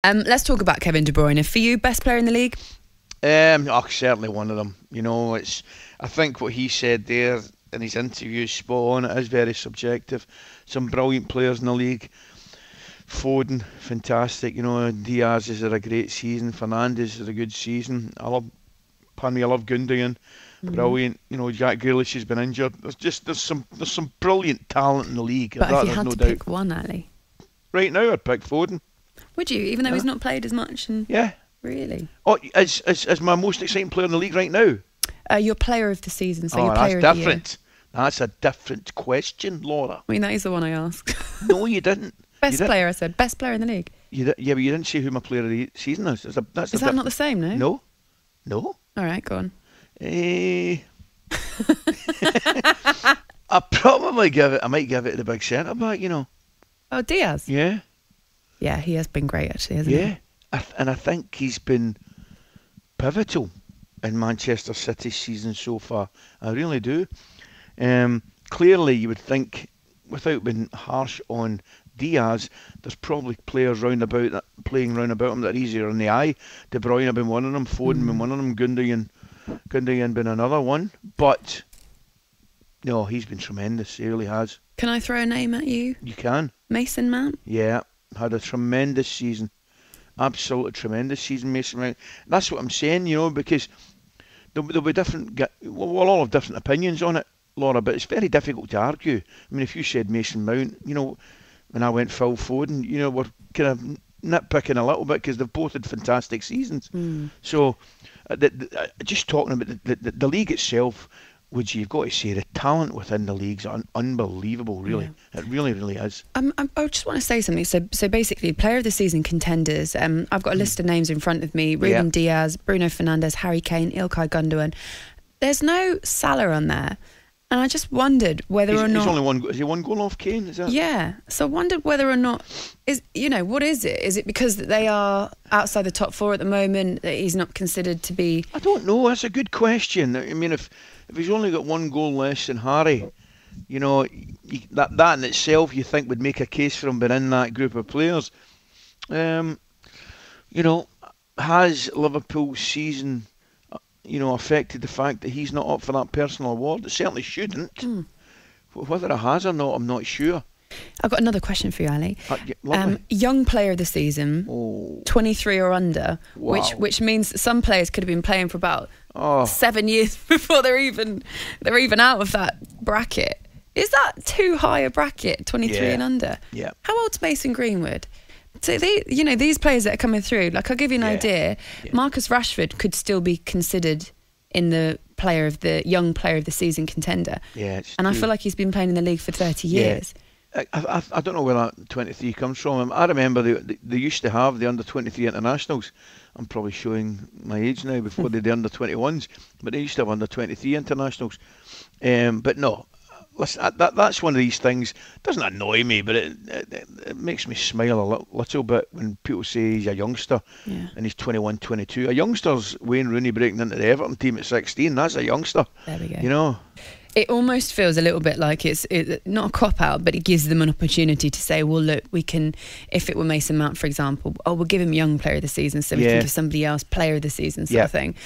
Let's talk about Kevin De Bruyne. For you, best player in the league? Certainly one of them. You know, I think what he said there in his interview is spot on. It is very subjective. Some brilliant players in the league. Foden, fantastic. You know, Diaz has had a great season. Fernandes has a good season. I love Gundogan. Brilliant. You know, Jack Grealish has been injured. There's some brilliant talent in the league. But if you had to pick one, Ali, right now I'd pick Foden. Would you, even though he's not played as much? Yeah. Really? Oh, is my most exciting player in the league right now? Your player of the season, so your player of the year. That's different. That's a different question, Laura. I mean, that is the one I asked. No, you didn't. Best player, I said. Best player in the league. Yeah, but you didn't say who my player of the season is. Is that not the same, no? No. All right, go on. I might give it to the big centre back, you know. Oh, Diaz? Yeah. Yeah, he has been great, actually, hasn't he? Yeah, and I think he's been pivotal in Manchester City's season so far. I really do. Clearly, you would think, without being harsh on Diaz, there's probably players playing round about him that are easier in the eye. De Bruyne have been one of them, Foden been one of them, Gundogan been another one. But no, he's been tremendous. He really has. Can I throw a name at you? You can. Mason Mount? Yeah, had a tremendous season. Absolutely tremendous season, Mason Mount. That's what I'm saying, you know, because there'll be different. We'll all have different opinions on it, Laura, but it's very difficult to argue. I mean, if you said Mason Mount, you know, when I went Phil Foden, you know, we're kind of nitpicking a little bit because they've both had fantastic seasons. So, just talking about the league itself, you've got to say the talent within the league's unbelievable, really. Yeah. It really, really is. I just want to say something. So basically, player of the season contenders, I've got a list of names in front of me. Rúben Diaz, Bruno Fernandes, Harry Kane, Ilkay Gundogan. There's no Salah on there. And I just wondered whether or not... Is he one goal off Kane? Is that? Yeah. So I wondered whether or not... what is it? Is it because they are outside the top four at the moment, that he's not considered to be... I don't know. That's a good question. I mean, if he's only got one goal less than Harry, you know, that in itself you think would make a case for him being in that group of players. You know, has Liverpool's season... affected the fact that he's not up for that personal award? It certainly shouldn't. Whether it has or not, I'm not sure. I've got another question for you, Ali. Young player of the season, 23 or under, wow. which means that some players could have been playing for about 7 years before they're even out of that bracket. Is that too high a bracket, 23 and under? Yeah. How old's Mason Greenwood? So these players that are coming through, like, I'll give you an idea. Yeah. Marcus Rashford could still be considered in the young player of the season contender. Yeah, I feel like he's been playing in the league for 30 years. I don't know where that 23 comes from. I remember they used to have the under 23 internationals. I'm probably showing my age now before they did under 21s, but they used to have under 23 internationals. But no. Listen, that's one of these things. It doesn't annoy me, but it makes me smile a little bit when people say he's a youngster and he's 21, 22. A youngster's Wayne Rooney breaking into the Everton team at 16. That's a youngster. There we go. You know. It almost feels a little bit like it's not a cop-out, but it gives them an opportunity to say, well, look, we can, if it were Mason Mount, for example, we'll give him young player of the season, so we can give somebody else player of the season sort of thing.